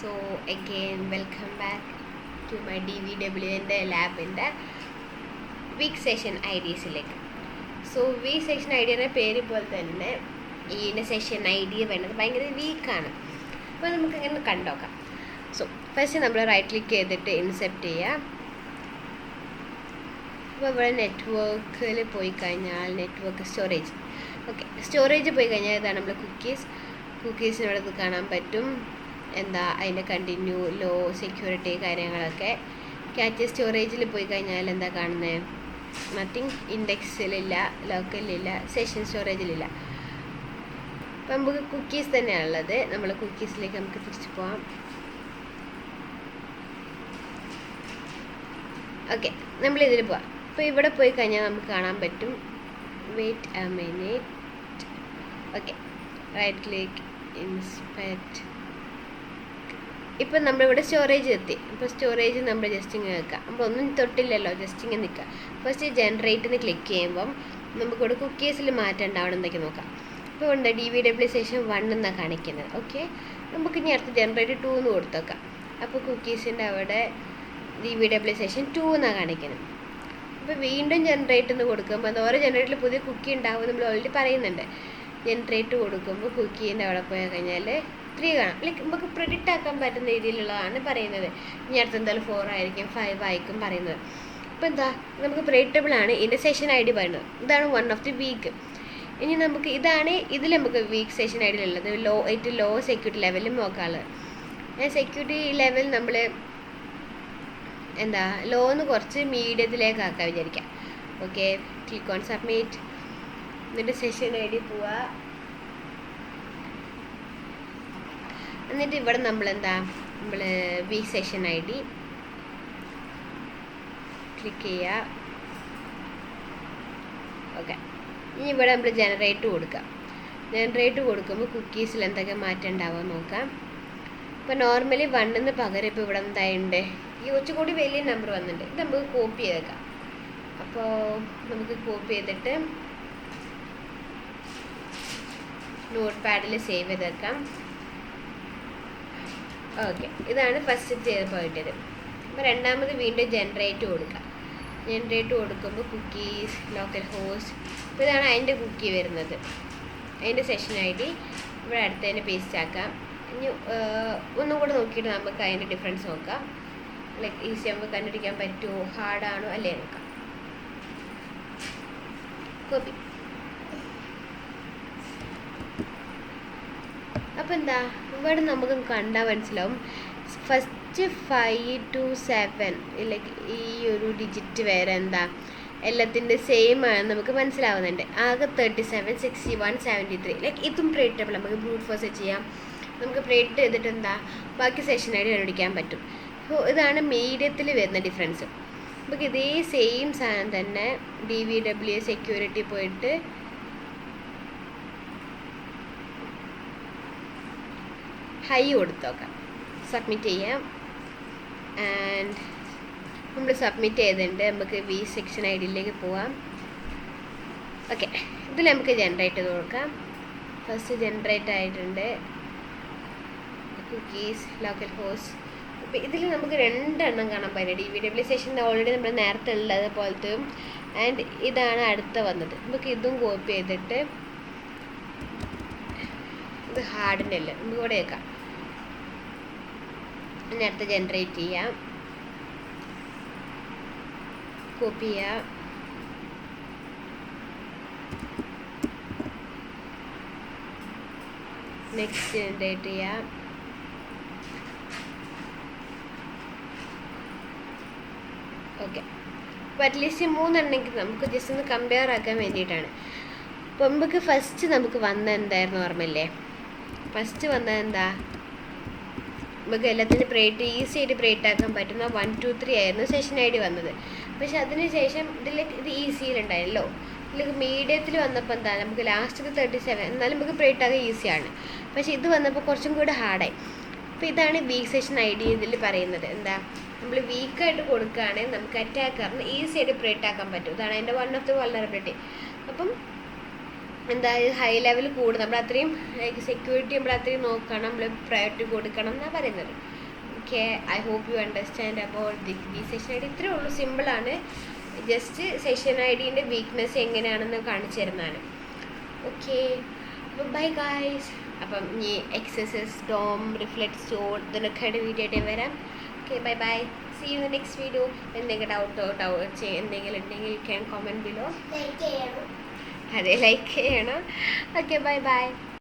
So again, welcome back to my DVW എൻ്റെ ലാബിൻ്റെ week session ഐഡിയസിലേക്ക്. സോ വീക്ക് സെഷൻ ഐഡിയയുടെ പേര് പോലെ തന്നെ ഈ സെഷൻ ഐഡിയ വേണ്ടത് ഭയങ്കര വീക്കാണ്. അപ്പോൾ നമുക്ക് ഇങ്ങനെ കണ്ടോക്കാം. സോ ഫസ്റ്റ് നമ്മൾ റൈറ്റ് ക്ലിക്ക് ചെയ്തിട്ട് ഇൻസെപ്റ്റ് ചെയ്യുക. അപ്പോൾ ഇവിടെ നെറ്റ്വർക്കിൽ പോയി കഴിഞ്ഞാൽ നെറ്റ്വർക്ക് സ്റ്റോറേജ്, ഓക്കെ, സ്റ്റോറേജ് പോയി കഴിഞ്ഞാൽ ഇതാണ് നമ്മൾ കുക്കീസിന് ഇവിടെ കാണാൻ പറ്റും. എന്താ അതിൻ്റെ കണ്ടിന്യൂ, ലോ, സെക്യൂരിറ്റി കാര്യങ്ങളൊക്കെ. ക്യാച്ച് സ്റ്റോറേജിൽ പോയി കഴിഞ്ഞാൽ എന്താ കാണുന്നത്? നത്തിങ്, ഇൻഡെക്സിലില്ല, ലോക്കലിലില്ല, സെഷൻ സ്റ്റോറേജിലില്ല. അപ്പം നമുക്ക് കുക്കീസ് തന്നെയാണുള്ളത്. നമ്മൾ കുക്കീസിലേക്ക് നമുക്ക് തിരിച്ചു പോകാം. ഓക്കെ, നമ്മളിതിൽ പോവാം. അപ്പോൾ ഇവിടെ പോയി കഴിഞ്ഞാൽ നമുക്ക് കാണാൻ പറ്റും. Wait a minute. Okay, right click, inspect. ഇപ്പം നമ്മളിവിടെ സ്റ്റോറേജ് എത്തി. ഇപ്പോൾ സ്റ്റോറേജ് നമ്മൾ ജസ്റ്റ് ഇങ്ങനെ വെക്കാം. അപ്പോൾ ഒന്നും തൊട്ടില്ലല്ലോ, ജസ്റ്റ് ഇങ്ങനെ നിൽക്കുക. ഫസ്റ്റ് ജനറേറ്റിന് ക്ലിക്ക് ചെയ്യുമ്പം നമുക്കിവിടെ കുക്കീസിൽ മാറ്റം ഉണ്ടാവണം എന്നൊക്കെ നോക്കാം. ഇപ്പോൾ ഉണ്ട് DVW സെഷൻ 1 എന്നാണ് കാണിക്കുന്നത്. ഓക്കെ, നമുക്ക് ഇനി അടുത്ത് ജനറേറ്റ് 2 എന്ന് കൊടുത്തേക്കാം. അപ്പോൾ കുക്കീസിൻ്റെ അവിടെ DVW സെഷൻ 2 എന്നാണ് കാണിക്കുന്നത്. അപ്പോൾ വീണ്ടും ജനറേറ്റ് എന്ന് കൊടുക്കുമ്പോൾ അത് ഓരോ ജനറേറ്ററിൽ പുതിയ കുക്കി ഉണ്ടാവും നമ്മൾ ഓൾറെഡി പറയുന്നുണ്ട്. ജനറേറ്റ് കൊടുക്കുമ്പോൾ കുക്കീൻ്റെ അവിടെ പോയി കഴിഞ്ഞാൽ 3 കാണാം. ലൈക്ക് നമുക്ക് പ്രെഡിക്റ്റ് ആക്കാൻ പറ്റുന്ന രീതിയിലുള്ളതാണ് പറയുന്നത്. ഇനി അടുത്ത് എന്തായാലും 4 ആയിരിക്കും, 5 ആയിരിക്കും പറയുന്നത്. അപ്പോൾ എന്താ, നമുക്ക് പ്രെഡിക്റ്റബിൾ ആണ്. ഇതിൻ്റെ സെഷൻ ഐ ഡി പറയുന്നത് ഇതാണ് 1 ഓഫ് ദി വീക്ക്. ഇനി നമുക്ക് ഇതാണ് ഇതിൽ നമുക്ക് വീക്ക് സെഷൻ ഐ ഡിയിലുള്ളത്. ഏറ്റവും ലോ സെക്യൂരിറ്റി ലെവലിൽ നോക്കാനുള്ളത്. സെക്യൂരിറ്റി ലെവൽ നമ്മൾ എന്താ ലോന്ന് കുറച്ച് മീഡിയത്തിലേക്ക് ആക്കാൻ വിചാരിക്കാം. Okay, click on submit. എന്നിട്ട് സെഷൻ ഐ ഡി പോവുക. എന്നിട്ട് ഇവിടെ നമ്മൾ weak session I D click ചെയ്യുക. ഓക്കെ, ഇനി ഇവിടെ നമ്മൾ ജനറേറ്റ് കൊടുക്കാം. ജനറേറ്റ് കൊടുക്കുമ്പോൾ കുക്കീസിൽ എന്തൊക്കെ മാറ്റം ഉണ്ടാവുക നോക്കാം. ഇപ്പോൾ നോർമലി 1 പകരം ഇപ്പോൾ ഇവിടെ എന്തായുണ്ട്, ഈ കുറച്ചുകൂടി വലിയ നമ്പർ വന്നിട്ടുണ്ട്. ഇത് നമുക്ക് കോപ്പി ചെയ്തേക്കാം. അപ്പോൾ നമുക്ക് കോപ്പി ചെയ്തിട്ട് നോട്ട് പാഡിൽ സേവ് ചെയ്തേക്കാം. ഓക്കെ, ഇതാണ് ഫസ്റ്റ് ചെയ്തപ്പോൾ കിട്ടിയത്. അപ്പോൾ രണ്ടാമത് വീണ്ടും ജനറേറ്റ് കൊടുക്കുക. ജനറേറ്റ് കൊടുക്കുമ്പോൾ കുക്കീസ്, ലോക്കൽ ഹോസ്റ്റ്. അപ്പോൾ ഇതാണ് അതിൻ്റെ കുക്കി വരുന്നത്, അതിൻ്റെ സെഷൻ ഐ ഡി. ഇവിടെ അടുത്തതിന് പേസ്റ്റ് ആക്കാം. ഇനി ഒന്നും കൂടെ നോക്കിയിട്ട് നമുക്ക് അതിൻ്റെ ഡിഫറൻസ് നോക്കാം. ലൈക്ക് ഈസി നമുക്ക് കണ്ടുപിടിക്കാൻ പറ്റുമോ, ഹാർഡാണോ അല്ലേ നോക്കാം. കോപ്പി. അപ്പോൾ എന്താ, ഇവിടെ നമുക്ക് കണ്ടാൽ മനസ്സിലാവും ഫസ്റ്റ് 5 to 7 ലൈക്ക് ഈ ഒരു ഡിജിറ്റ് വേറെ എന്താ എല്ലാത്തിൻ്റെ സെയിം ആണെന്ന് നമുക്ക് മനസ്സിലാവുന്നുണ്ട്. ആകെ 37, 61, 73. ലൈക്ക് ഇതും പ്രെഡിക്റ്റബിൾ. നമുക്ക് ബ്രൂട്ട് ഫോഴ്സ് ചെയ്യാം. നമുക്ക് പ്രെഡിക്റ്റ് ചെയ്തിട്ട് എന്താ ബാക്കി സെഷൻ ആയിട്ട് കണ്ടുപിടിക്കാൻ പറ്റും. അപ്പോൾ ഇതാണ് മീഡിയത്തിൽ വരുന്ന ഡിഫറൻസ്. നമുക്ക് ഇതേ സെയിം സാധനം തന്നെ DVW സെക്യൂരിറ്റി പോയിട്ട് ഹൈ കൊടുത്ത് നോക്കാം. സബ്മിറ്റ് ചെയ്യാം. ആൻഡ് നമ്മൾ സബ്മിറ്റ് ചെയ്തിട്ടുണ്ട്. നമുക്ക് വീക്ക് സെക്ഷൻ ഐ ഡിയിലേക്ക് പോവാം. ഓക്കെ, ഇതിൽ നമുക്ക് ജനറേറ്റ് ചെയ്ത് കൊടുക്കാം. ഫസ്റ്റ് ജനറേറ്റ് ആയിട്ടുണ്ട് കുക്കീസ്, ലോക്കൽ ഹോസ്റ്റ്. അപ്പോൾ ഇതിൽ നമുക്ക് 2 എണ്ണം കാണാൻ പറ്റും. DVW സെഷൻ ഓൾറെഡി നമ്മൾ നേരത്തെ ഉള്ളത് പോലത്തെ. ആൻഡ് ഇതാണ് അടുത്ത വന്നത്. നമുക്ക് ഇതും കോപ്പി ചെയ്തിട്ട് ഇത് ഹാർഡിൻ്റെ അല്ല, നമുക്ക് ഇവിടെ വെക്കാം. ഇനി അടുത്ത് ജനറേറ്റ് ചെയ്യാം. കോപ്പി ചെയ്യാം. നെക്സ്റ്റ് ജനറേറ്റ് ചെയ്യാം. ഓക്കെ, അപ്പോൾ അറ്റ്ലീസ്റ്റ് 3 എണ്ണമെങ്കിൽ നമുക്ക് ജസ്റ്റ് ഒന്ന് കമ്പയർ ആക്കാൻ വേണ്ടിയിട്ടാണ്. അപ്പോൾ നമുക്ക് ഫസ്റ്റ് നമുക്ക് വന്ന എന്തായിരുന്നു ഓർമ്മയില്ലേ? ഫസ്റ്റ് വന്നത് എന്താ, നമുക്ക് എല്ലാത്തിനും ഈസി ആയിട്ട് പ്രെഡിക്റ്റ് ആക്കാൻ പറ്റുന്ന 1, 2, 3 ആയിരുന്നു സെഷൻ ഐ ഡി വന്നത്. പക്ഷെ അതിന് ശേഷം ഇത് ഈസിയിലുണ്ടായല്ലോ. ഇതിലേക്ക് മീഡിയത്തിൽ വന്നപ്പോൾ എന്താ, നമുക്ക് ലാസ്റ്റ് 37, എന്നാലും നമുക്ക് പ്രെഡിക്റ്റ് ആക്കാൻ ഈസിയാണ്. പക്ഷെ ഇത് വന്നപ്പോൾ കുറച്ചും കൂടി ഹാർഡായി. അപ്പോൾ ഇതാണ് വീക്ക് സെഷൻ ഐ ഡി ഇതിൽ പറയുന്നത്. എന്താ, നമ്മൾ വീക്കായിട്ട് കൊടുക്കുകയാണെങ്കിൽ നമുക്ക് അറ്റാക്കറിന് ഈസി ആയിട്ട് പ്രെഡിക്റ്റ് ആക്കാൻ പറ്റും. ഇതാണ് അതിൻ്റെ 1 ഓഫ് ദി വൾനറബിലിറ്റി. അപ്പം എന്തായാലും ഹൈ ലെവൽ കൂടും, നമ്മൾ അത്രയും ലൈക്ക് സെക്യൂരിറ്റി നമ്മൾ അത്രയും നോക്കണം, നമ്മൾ പ്രയോറിറ്റി കൊടുക്കണം എന്നാണ് പറയുന്നത്. Okay, I hope you understand about the session I D. ഇത്രയേ ഉള്ളൂ, സിമ്പിളാണ്. ജസ്റ്റ് സെഷൻ ഐ ഡിൻ്റെ വീക്ക്നെസ് എങ്ങനെയാണെന്ന് കാണിച്ചു തരുന്നതാണ്. ഓക്കെ, അപ്പം ബൈ ഗായ്സ്. അപ്പം ഈ എക്സസൈസ് ഡോം റിഫ്ലക്ട് സ്റ്റോൺ ഇതിനൊക്കെ വീഡിയോ ആയിട്ട് വരാം. Okay, bye bye, see you in the next video. എന്തെങ്കിലും ഡൗട്ട് എന്തെങ്കിലും ഉണ്ടെങ്കിൽ യു ക്യാൻ കമൻറ്റ് ബിലോ. അതെ, ലൈക്ക് ചെയ്യണം. Okay, bye by.